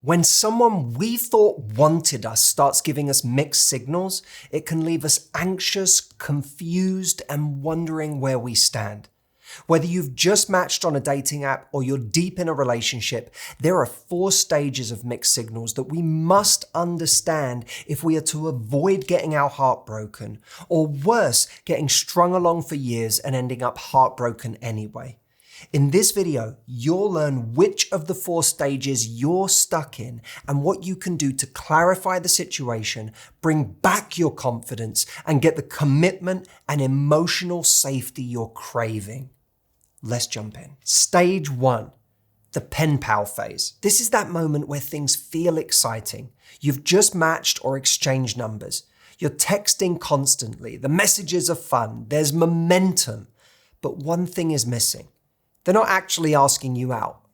When someone we thought wanted us starts giving us mixed signals, it can leave us anxious, confused, and wondering where we stand. Whether you've just matched on a dating app or you're deep in a relationship, there are 4 stages of mixed signals that we must understand if we are to avoid getting our heart broken, or worse, getting strung along for years and ending up heartbroken anyway. In this video, you'll learn which of the 4 stages you're stuck in and what you can do to clarify the situation, bring back your confidence, and get the commitment and emotional safety you're craving. Let's jump in. Stage 1, the pen pal phase. This is that moment where things feel exciting. You've just matched or exchanged numbers. You're texting constantly. The messages are fun. There's momentum. But one thing is missing. They're not actually asking you out.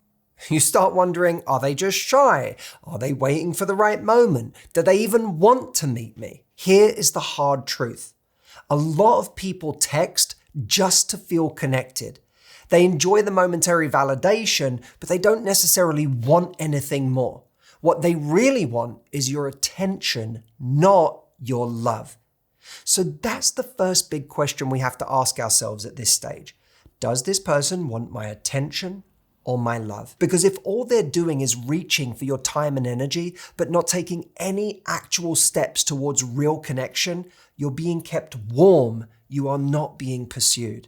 You start wondering, are they just shy? Are they waiting for the right moment? Do they even want to meet me? Here is the hard truth. A lot of people text just to feel connected. They enjoy the momentary validation, but they don't necessarily want anything more. What they really want is your attention, not your love. So that's the first big question we have to ask ourselves at this stage. Does this person want my attention or my love? Because if all they're doing is reaching for your time and energy, but not taking any actual steps towards real connection, you're being kept warm. You are not being pursued.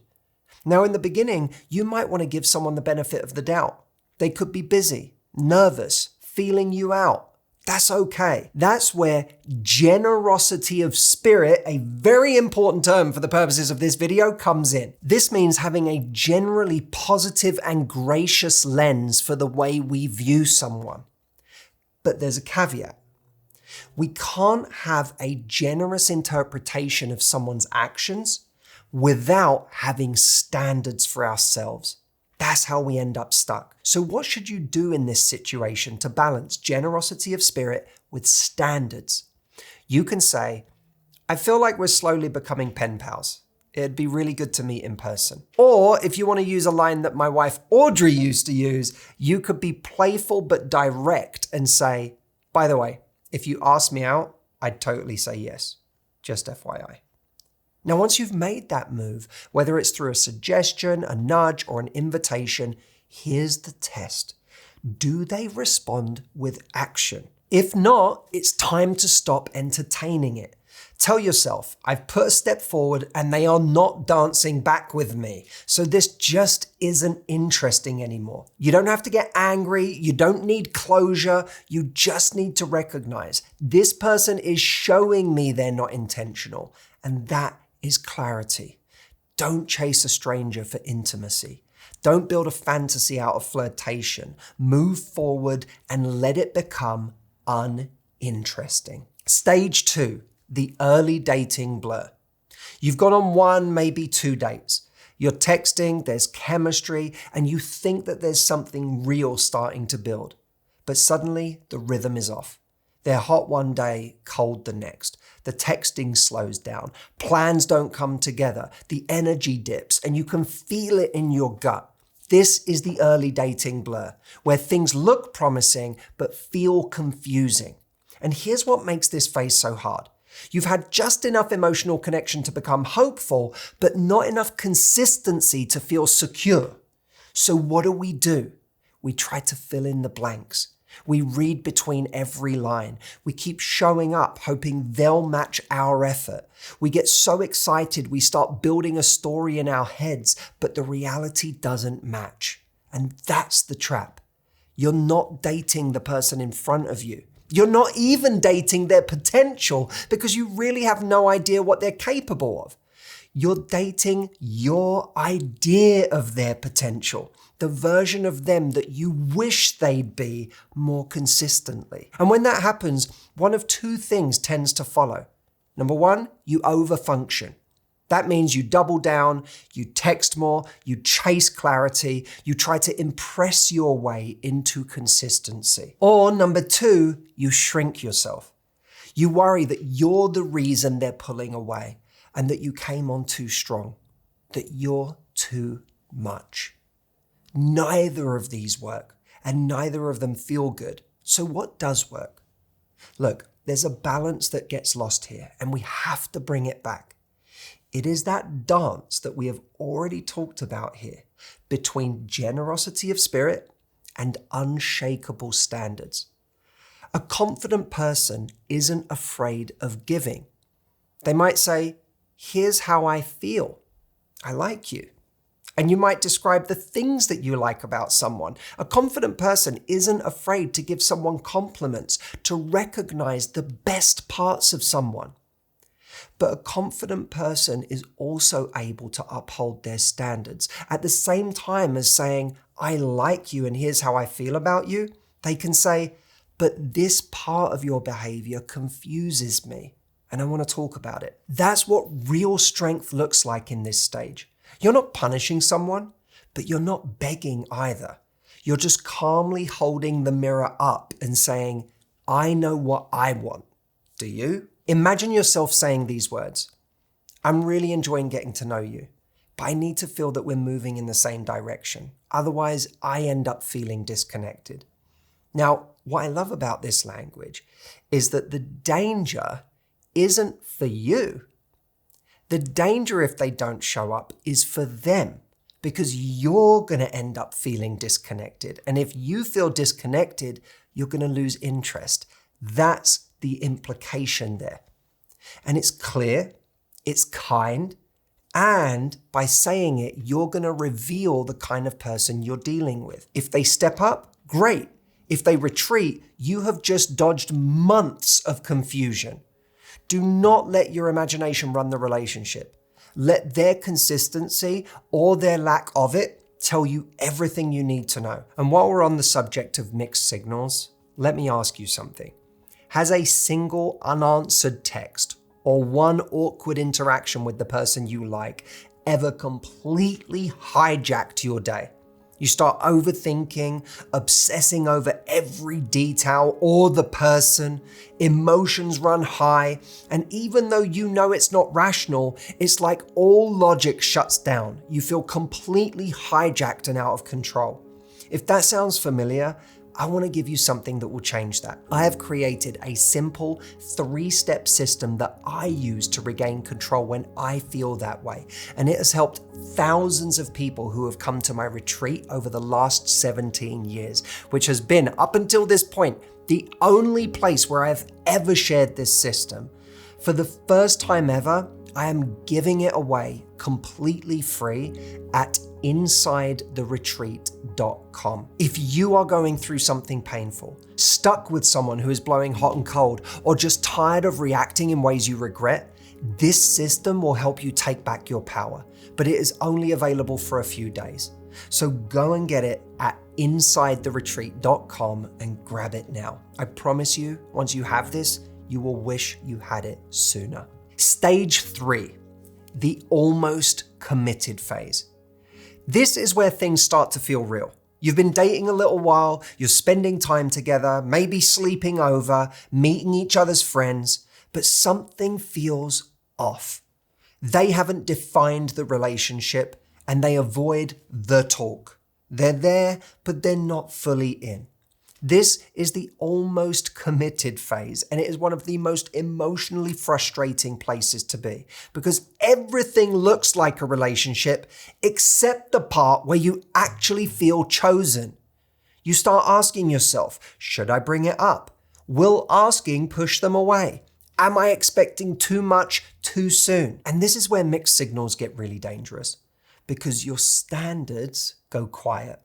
Now, in the beginning, you might want to give someone the benefit of the doubt. They could be busy, nervous, feeling you out. That's okay. That's where generosity of spirit, a very important term for the purposes of this video, comes in. This means having a generally positive and gracious lens for the way we view someone. But there's a caveat. We can't have a generous interpretation of someone's actions without having standards for ourselves. That's how we end up stuck. So what should you do in this situation to balance generosity of spirit with standards? You can say, I feel like we're slowly becoming pen pals. It'd be really good to meet in person. Or if you want to use a line that my wife Audrey used to use, you could be playful but direct and say, by the way, if you ask me out, I'd totally say yes. Just FYI. Now, once you've made that move, whether it's through a suggestion, a nudge, or an invitation, here's the test. Do they respond with action? If not, it's time to stop entertaining it. Tell yourself, I've put a step forward and they are not dancing back with me. So this just isn't interesting anymore. You don't have to get angry. You don't need closure. You just need to recognize this person is showing me they're not intentional. And that is clarity. Don't chase a stranger for intimacy. Don't build a fantasy out of flirtation. Move forward and let it become uninteresting. Stage 2, the early dating blur. You've gone on 1, maybe 2 dates. You're texting, there's chemistry, and you think that there's something real starting to build. But suddenly the rhythm is off. They're hot one day, cold the next. The texting slows down. Plans don't come together. The energy dips, and you can feel it in your gut. This is the early dating blur, where things look promising but feel confusing. And here's what makes this phase so hard. You've had just enough emotional connection to become hopeful, but not enough consistency to feel secure. So what do? We try to fill in the blanks. We read between every line. We keep showing up, hoping they'll match our effort. We get so excited, we start building a story in our heads, but the reality doesn't match. And that's the trap. You're not dating the person in front of you. You're not even dating their potential because you really have no idea what they're capable of. You're dating your idea of their potential, the version of them that you wish they'd be more consistently. And when that happens, one of 2 things tends to follow. Number 1, you overfunction. That means you double down, you text more, you chase clarity, you try to impress your way into consistency. Or number 2, you shrink yourself. You worry that you're the reason they're pulling away and that you came on too strong, that you're too much. Neither of these work and neither of them feel good. So what does work? Look, there's a balance that gets lost here, and we have to bring it back. It is that dance that we have already talked about here between generosity of spirit and unshakable standards. A confident person isn't afraid of giving. They might say, here's how I feel. I like you. And you might describe the things that you like about someone. A confident person isn't afraid to give someone compliments, to recognize the best parts of someone. But a confident person is also able to uphold their standards. At the same time as saying, I like you and here's how I feel about you, they can say, but this part of your behavior confuses me and I want to talk about it. That's what real strength looks like in this stage. You're not punishing someone, but you're not begging either. You're just calmly holding the mirror up and saying, I know what I want. Do you? Imagine yourself saying these words. I'm really enjoying getting to know you, but I need to feel that we're moving in the same direction. Otherwise, I end up feeling disconnected. Now, what I love about this language is that the danger isn't for you. The danger if they don't show up is for them, because you're going to end up feeling disconnected. And if you feel disconnected, you're going to lose interest. That's the implication there. And it's clear, it's kind, and by saying it, you're going to reveal the kind of person you're dealing with. If they step up, great. If they retreat, you have just dodged months of confusion. Do not let your imagination run the relationship. Let their consistency or their lack of it tell you everything you need to know. And while we're on the subject of mixed signals, let me ask you something. Has a single unanswered text or one awkward interaction with the person you like ever completely hijacked your day? You start overthinking, obsessing over every detail or the person, emotions run high, and even though you know it's not rational, it's like all logic shuts down. You feel completely hijacked and out of control. If that sounds familiar, I want to give you something that will change that. I have created a simple 3-step system that I use to regain control when I feel that way. And it has helped thousands of people who have come to my retreat over the last 17 years, which has been, up until this point, the only place where I've ever shared this system. For the first time ever, I am giving it away completely free at InsideTheRetreat.com. If you are going through something painful, stuck with someone who is blowing hot and cold, or just tired of reacting in ways you regret, this system will help you take back your power, but it is only available for a few days. So go and get it at InsideTheRetreat.com and grab it now. I promise you, once you have this, you will wish you had it sooner. Stage 3, the almost committed phase. This is where things start to feel real. You've been dating a little while, you're spending time together, maybe sleeping over, meeting each other's friends, but something feels off. They haven't defined the relationship and they avoid the talk. They're there, but they're not fully in. This is the almost committed phase, and it is one of the most emotionally frustrating places to be because everything looks like a relationship except the part where you actually feel chosen. You start asking yourself, should I bring it up? Will asking push them away? Am I expecting too much too soon? And this is where mixed signals get really dangerous because your standards go quiet.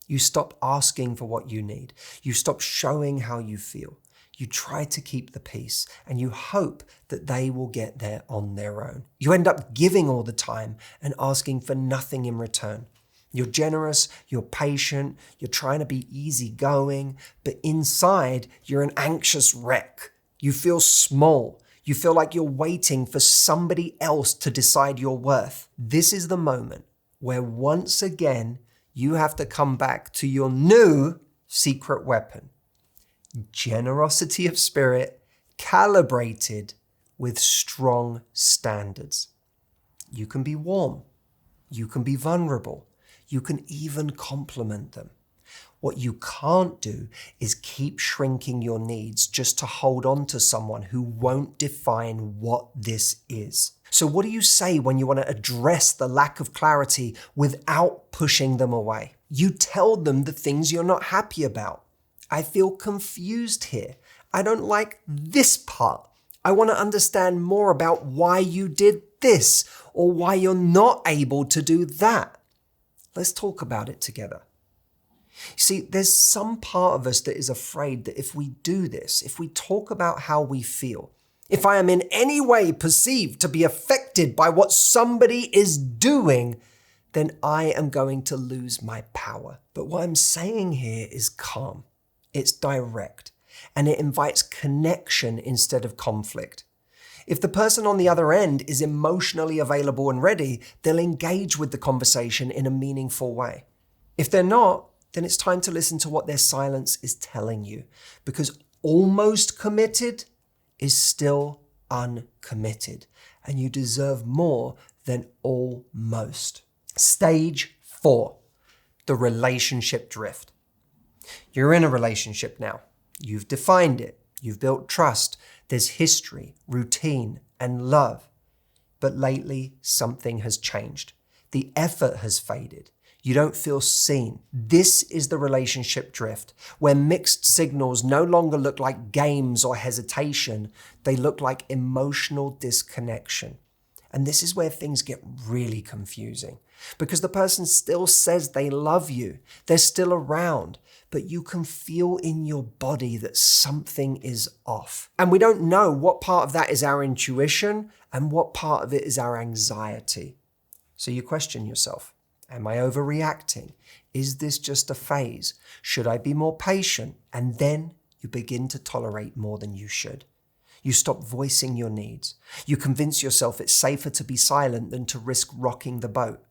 You stop asking for what you need. You stop showing how you feel. You try to keep the peace and you hope that they will get there on their own. You end up giving all the time and asking for nothing in return. You're generous, you're patient, you're trying to be easygoing, but inside you're an anxious wreck. You feel small. You feel like you're waiting for somebody else to decide your worth. This is the moment where once again, you have to come back to your new secret weapon. Generosity of spirit calibrated with strong standards. You can be warm. You can be vulnerable. You can even compliment them. What you can't do is keep shrinking your needs just to hold on to someone who won't define what this is. So what do you say when you want to address the lack of clarity without pushing them away? You tell them the things you're not happy about. I feel confused here. I don't like this part. I want to understand more about why you did this or why you're not able to do that. Let's talk about it together. You see, there's some part of us that is afraid that if we do this, if we talk about how we feel, if I am in any way perceived to be affected by what somebody is doing, then I am going to lose my power. But what I'm saying here is calm. It's direct, and it invites connection instead of conflict. If the person on the other end is emotionally available and ready, they'll engage with the conversation in a meaningful way. If they're not, then it's time to listen to what their silence is telling you, because almost committed is still uncommitted, and you deserve more than almost. Stage 4, the relationship drift. You're in a relationship now. You've defined it. You've built trust. There's history, routine, and love. But lately, something has changed. The effort has faded. You don't feel seen. This is the relationship drift, where mixed signals no longer look like games or hesitation. They look like emotional disconnection. And this is where things get really confusing, because the person still says they love you. They're still around, but you can feel in your body that something is off. And we don't know what part of that is our intuition and what part of it is our anxiety. So you question yourself. Am I overreacting? Is this just a phase? Should I be more patient? And then you begin to tolerate more than you should. You stop voicing your needs. You convince yourself it's safer to be silent than to risk rocking the boat.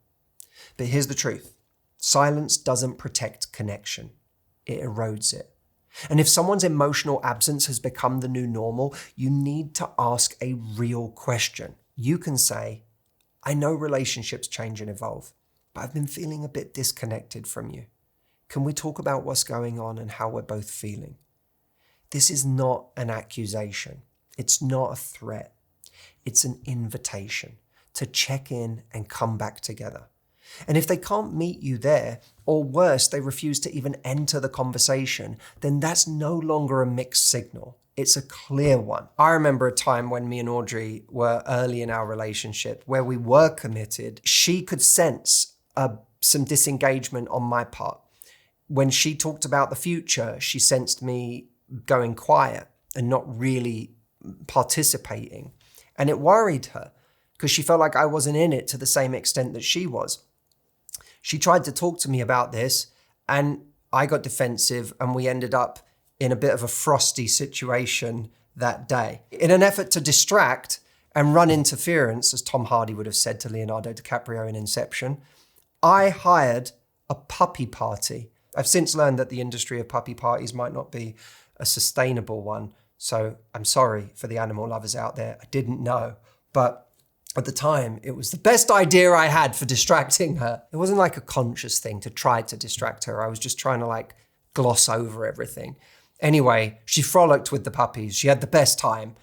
But here's the truth. Silence doesn't protect connection. It erodes it. And if someone's emotional absence has become the new normal, you need to ask a real question. You can say, I know relationships change and evolve, but I've been feeling a bit disconnected from you. Can we talk about what's going on and how we're both feeling? This is not an accusation. It's not a threat. It's an invitation to check in and come back together. And if they can't meet you there, or worse, they refuse to even enter the conversation, then that's no longer a mixed signal. It's a clear one. I remember a time when me and Audrey were early in our relationship where we were committed. She could sense some disengagement on my part. When she talked about the future, she sensed me going quiet and not really participating. And it worried her because she felt like I wasn't in it to the same extent that she was. She tried to talk to me about this and I got defensive and we ended up in a bit of a frosty situation that day. In an effort to distract and run interference, as Tom Hardy would have said to Leonardo DiCaprio in Inception, I hired a puppy party. I've since learned that the industry of puppy parties might not be a sustainable one. So I'm sorry for the animal lovers out there. I didn't know. But at the time, it was the best idea I had for distracting her. It wasn't like a conscious thing to try to distract her. I was just trying to gloss over everything. Anyway, she frolicked with the puppies. She had the best time.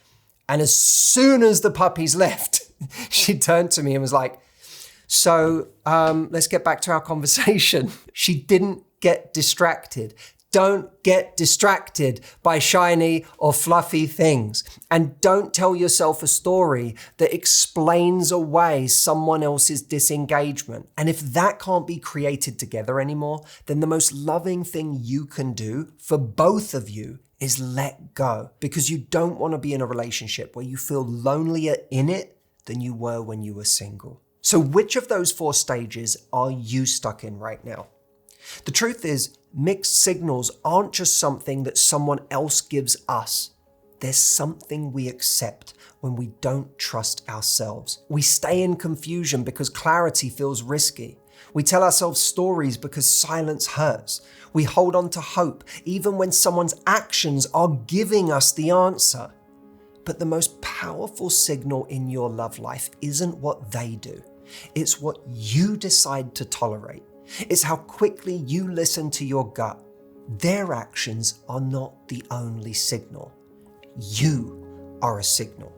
And as soon as the puppies left, she turned to me and was like, so let's get back to our conversation. She didn't get distracted. Don't get distracted by shiny or fluffy things. And don't tell yourself a story that explains away someone else's disengagement. And if that can't be created together anymore, then the most loving thing you can do for both of you is let go. Because you don't want to be in a relationship where you feel lonelier in it than you were when you were single. So which of those 4 stages are you stuck in right now? The truth is, mixed signals aren't just something that someone else gives us. There's something we accept when we don't trust ourselves. We stay in confusion because clarity feels risky. We tell ourselves stories because silence hurts. We hold on to hope even when someone's actions are giving us the answer. But the most powerful signal in your love life isn't what they do. It's what you decide to tolerate. It's how quickly you listen to your gut. Their actions are not the only signal. You are a signal.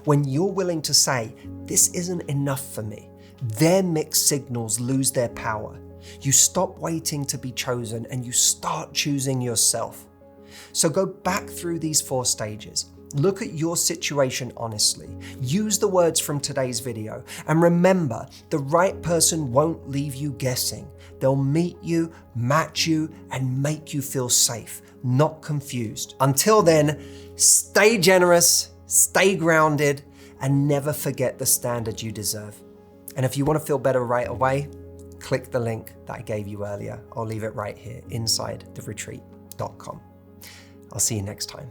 When you're willing to say, this isn't enough for me, their mixed signals lose their power. You stop waiting to be chosen and you start choosing yourself. So go back through these 4 stages. Look at your situation honestly. Use the words from today's video. And remember, the right person won't leave you guessing. They'll meet you, match you, and make you feel safe, not confused. Until then, stay generous, stay grounded, and never forget the standard you deserve. And if you want to feel better right away, click the link that I gave you earlier. I'll leave it right here inside theretreat.com. I'll see you next time.